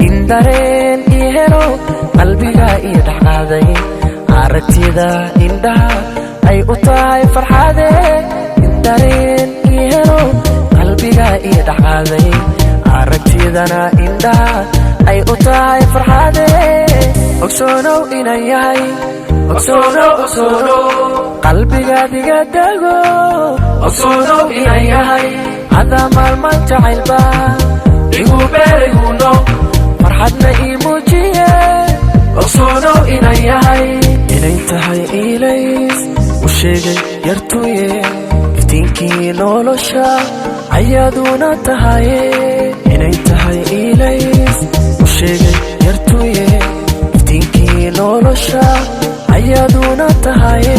indareen ii helo qalbiga ii dhaqaaday aragtida indhaha ay u tahay farxade indareen ii helo qalbiga ii dhaqaaday aragtidana indhaha ay u tahay farxade ogsoonow inaan yahay ogsoonow qalbiga diga dago ogsoonow inaan yahay hada maalmaan jacaylba igu beerayguno farxadna ii muujiye ogsoonow inaan yahay inay tahay ilays u sheegay yartuye iftiinkii nolosha ayaaduna tahaye inay tahay ilays u sheegay yartuye iftiinkii nolosha ayaaduna tahaye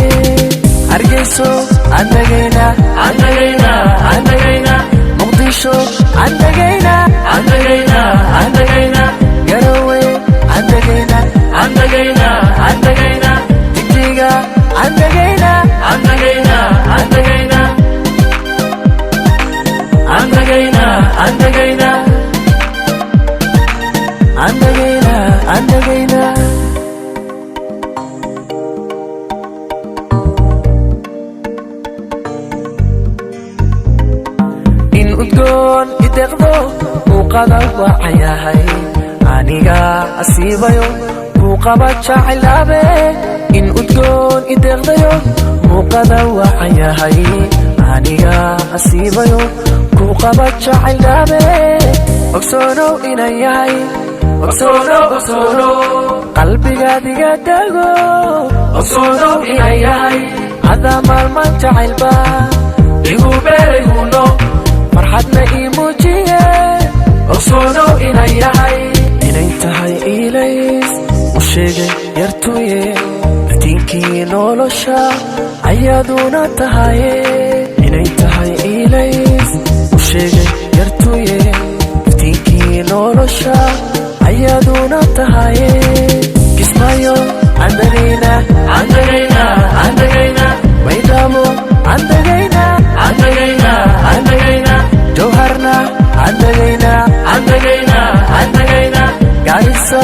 hargeyso andagayna muqdisho andagayna garowe andagayna jigjiga andagayna in udgoon ideqdo muuqada waacayahay aniga asiibayo muuqaba jacaylabe in udgoon ideqdayo muuqada waacayahay aniga asiibayo muuqaba jacaylabe ogsoonow inaan yahay ogsoonow qalbiga diga dago ogsoonow inaan yahay hada maalmaan jacaylba igu beerayguno farxadna ii muujiye ogsoonow inaan yahay inay tahay ilays u sheegay yartuye iftiinkii nolosha ayaaduna tahaye inay tahay ilays u sheegay yartuye iftiinkii nolosha ayaaduna tahaye kismaayo andagayna maydhabo andagayna jawharna andagayna Garissa